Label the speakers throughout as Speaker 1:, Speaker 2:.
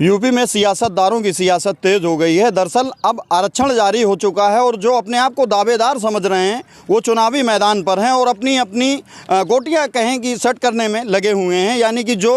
Speaker 1: UP में सियासतदारों की सियासत तेज़ हो गई है। दरअसल अब आरक्षण जारी हो चुका है और जो अपने आप को दावेदार समझ रहे हैं वो चुनावी मैदान पर हैं और अपनी अपनी गोटियां कहें कि सेट करने में लगे हुए हैं। यानी कि जो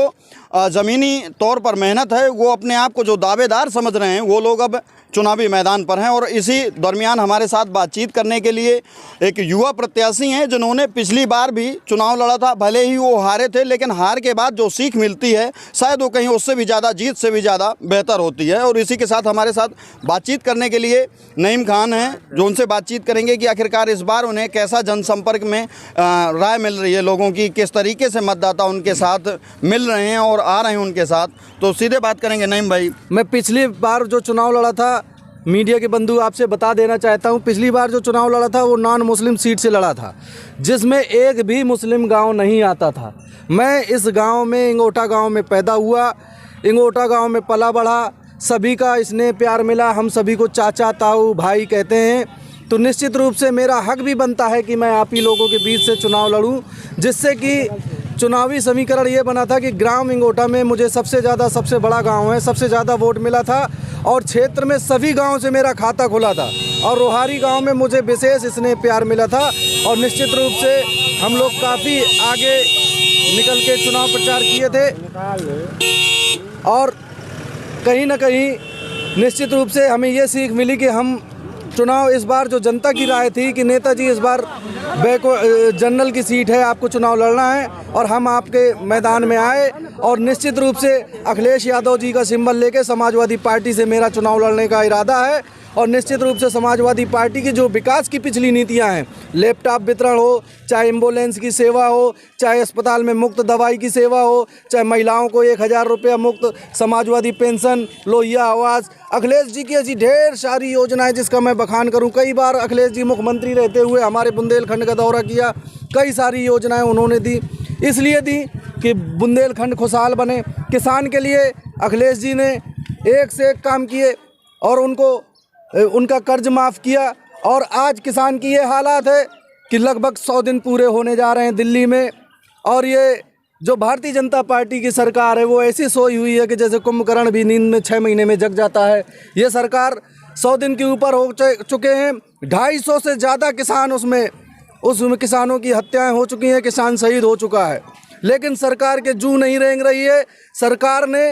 Speaker 1: ज़मीनी तौर पर मेहनत है वो अपने आप को जो दावेदार समझ रहे हैं वो लोग अब चुनावी मैदान पर हैं। और इसी दरमियान हमारे साथ बातचीत करने के लिए एक युवा प्रत्याशी हैं जिन्होंने पिछली बार भी चुनाव लड़ा था। भले ही वो हारे थे लेकिन हार के बाद जो सीख मिलती है शायद वो कहीं उससे भी ज़्यादा, जीत से भी ज़्यादा बेहतर होती है। और इसी के साथ हमारे साथ बातचीत करने के लिए नईम खान हैं जो उनसे बातचीत करेंगे कि आखिरकार इस बार उन्हें कैसा जनसंपर्क में राय मिल रही है लोगों की, किस तरीके से मतदाता उनके साथ मिल रहे हैं और आ रहे हैं उनके साथ। तो सीधे बात करेंगे नईम भाई।
Speaker 2: मैं पिछली बार जो चुनाव लड़ा था, मीडिया के बंधु आपसे बता देना चाहता हूं, पिछली बार जो चुनाव लड़ा था वो नॉन मुस्लिम सीट से लड़ा था जिसमें एक भी मुस्लिम गांव नहीं आता था। मैं इस गांव में, इंगोटा गांव में पैदा हुआ, इंगोटा गांव में पला बढ़ा, सभी का स्नेह प्यार मिला, हम सभी को चाचा ताऊ भाई कहते हैं। तो निश्चित रूप से मेरा हक भी बनता है कि मैं आप ही लोगों के बीच से चुनाव लड़ूं, जिससे कि चुनावी समीकरण ये बना था कि ग्राम इंगोटा में मुझे सबसे बड़ा गांव है, सबसे ज़्यादा वोट मिला था और क्षेत्र में सभी गांव से मेरा खाता खुला था और रोहारी गांव में मुझे विशेष स्नेह प्यार मिला था। और निश्चित रूप से हम लोग काफ़ी आगे निकल के चुनाव प्रचार किए थे और कहीं ना कहीं निश्चित रूप से हमें ये सीख मिली कि हम चुनाव, इस बार जो जनता की राय थी कि नेताजी इस बार जनरल की सीट है, आपको चुनाव लड़ना है, और हम आपके मैदान में आए और निश्चित रूप से अखिलेश यादव जी का सिंबल लेके समाजवादी पार्टी से मेरा चुनाव लड़ने का इरादा है। और निश्चित रूप से समाजवादी पार्टी की जो विकास की पिछली नीतियां हैं, लैपटॉप वितरण हो, चाहे एम्बुलेंस की सेवा हो, चाहे अस्पताल में मुफ्त दवाई की सेवा हो, चाहे महिलाओं को 1000 रुपया मुफ्त समाजवादी पेंशन, लोहिया आवास, अखिलेश जी की ऐसी ढेर सारी योजनाएं जिसका मैं बखान करूं। कई बार अखिलेश जी मुख्यमंत्री रहते हुए हमारे बुंदेलखंड का दौरा किया, कई सारी योजनाएँ उन्होंने दी, इसलिए दी कि बुंदेलखंड खुशहाल बने। किसान के लिए अखिलेश जी ने एक से एक काम किए और उनका कर्ज माफ़ किया। और आज किसान की ये हालात है कि लगभग 100 दिन पूरे होने जा रहे हैं दिल्ली में, और ये जो भारतीय जनता पार्टी की सरकार है वो ऐसी सोई हुई है कि जैसे कुंभकर्ण भी नींद में 6 महीने में जग जाता है। ये सरकार 100 दिन के ऊपर हो चुके हैं, 250 से ज़्यादा किसान उसमें किसानों की हत्याएं हो चुकी हैं, किसान शहीद हो चुका है, लेकिन सरकार के जू नहीं रेंग रही है। सरकार ने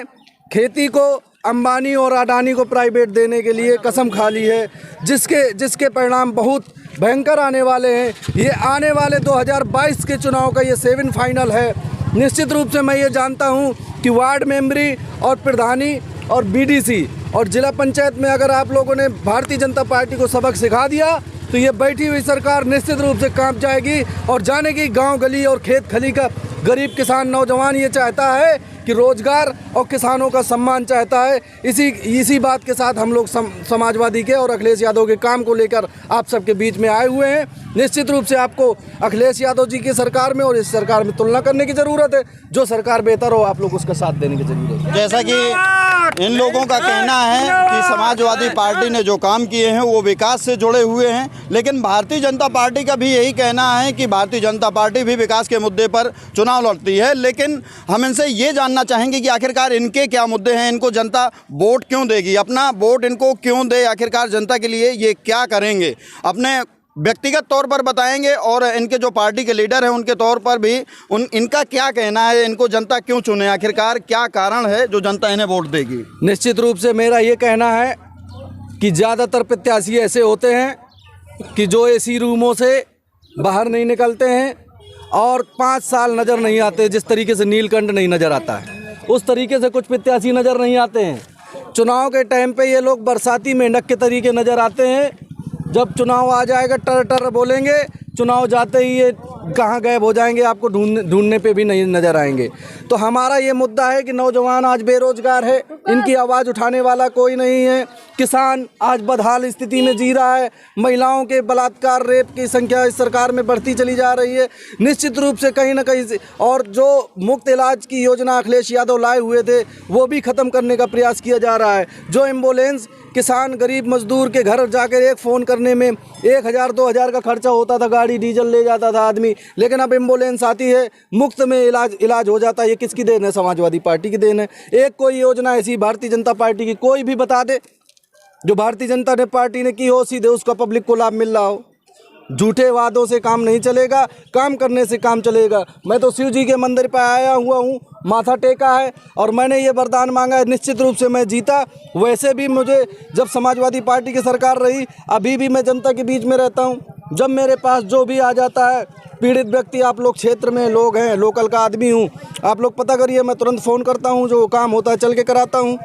Speaker 2: खेती को अंबानी और अडानी को प्राइवेट देने के लिए कसम खा ली है, जिसके परिणाम बहुत भयंकर आने वाले हैं। ये आने वाले 2022 के चुनाव का ये 7 फाइनल है। निश्चित रूप से मैं ये जानता हूँ कि वार्ड मेंबरी और प्रधानी और बीडीसी और जिला पंचायत में अगर आप लोगों ने भारतीय जनता पार्टी को सबक सिखा दिया तो ये बैठी हुई सरकार निश्चित रूप से कांप जाएगी और जानेगी गांव गली और खेत खली का। गरीब किसान नौजवान ये चाहता है कि रोजगार और किसानों का सम्मान चाहता है। इसी बात के साथ हम लोग समाजवादी के और अखिलेश यादव के काम को लेकर आप सबके बीच में आए हुए हैं। निश्चित रूप से आपको अखिलेश यादव जी की सरकार में और इस सरकार में तुलना करने की ज़रूरत है। जो सरकार बेहतर हो आप लोग उसका साथ देने की ज़रूरत है।
Speaker 1: जैसा कि इन लोगों का कहना है कि समाजवादी पार्टी ने जो काम किए हैं वो विकास से जुड़े हुए हैं, लेकिन भारतीय जनता पार्टी का भी यही कहना है कि भारतीय जनता पार्टी भी विकास के मुद्दे पर चुनाव लड़ती है। लेकिन हम इनसे ये जानना चाहेंगे कि आखिरकार इनके क्या मुद्दे हैं, इनको जनता वोट क्यों देगी, अपना वोट इनको क्यों दे, आखिरकार जनता के लिए ये क्या करेंगे, अपने व्यक्तिगत तौर पर बताएंगे और इनके जो पार्टी के लीडर हैं उनके तौर पर भी इनका क्या कहना है, इनको जनता क्यों चुने, आखिरकार क्या कारण है जो जनता इन्हें वोट देगी।
Speaker 2: निश्चित रूप से मेरा ये कहना है कि ज़्यादातर प्रत्याशी ऐसे होते हैं कि जो एसी रूमों से बाहर नहीं निकलते हैं और 5 साल नज़र नहीं आते। जिस तरीके से नीलकंठ नहीं नज़र आता है उस तरीके से कुछ प्रत्याशी नज़र नहीं आते हैं। चुनाव के टाइम पे ये लोग बरसाती मेंढक के तरीके नज़र आते हैं, जब चुनाव आ जाएगा टर टर बोलेंगे, चुनाव जाते ही ये कहाँ गायब हो जाएंगे, आपको ढूंढने पे भी नहीं नज़र आएंगे। तो हमारा ये मुद्दा है कि नौजवान आज बेरोजगार है, इनकी आवाज़ उठाने वाला कोई नहीं है। किसान आज बदहाल स्थिति में जी रहा है, महिलाओं के बलात्कार रेप की संख्या इस सरकार में बढ़ती चली जा रही है। निश्चित रूप से कहीं ना कहीं और जो मुफ्त इलाज की योजना अखिलेश यादव लाए हुए थे वो भी ख़त्म करने का प्रयास किया जा रहा है। जो एम्बुलेंस किसान गरीब मजदूर के घर जाकर एक फ़ोन करने में 1000-2000 का खर्चा होता था, गाड़ी डीजल ले जाता था आदमी। लेकिन अब एम्बुलेंस आती है, मुफ्त में इलाज हो जाता है। ये किसकी देन है? समाजवादी पार्टी की देन है। एक कोई योजना ऐसी भारतीय जनता पार्टी की कोई भी बता दे जो भारतीय जनता पार्टी ने की हो, सीधे उसका पब्लिक को लाभ मिल रहा हो। झूठे वादों से काम नहीं चलेगा, काम करने से काम चलेगा। मैं तो शिव जी के मंदिर पर आया हुआ हूँ, माथा टेका है और मैंने ये वरदान मांगा है, निश्चित रूप से मैं जीता। वैसे भी मुझे जब समाजवादी पार्टी की सरकार रही, अभी भी मैं जनता के बीच में रहता हूँ। जब मेरे पास जो भी आ जाता है पीड़ित व्यक्ति, आप लोग क्षेत्र में लोग हैं, लोकल का आदमी हूँ, आप लोग पता करिए, मैं तुरंत फ़ोन करता हूँ, जो काम होता है चल के कराता हूँ।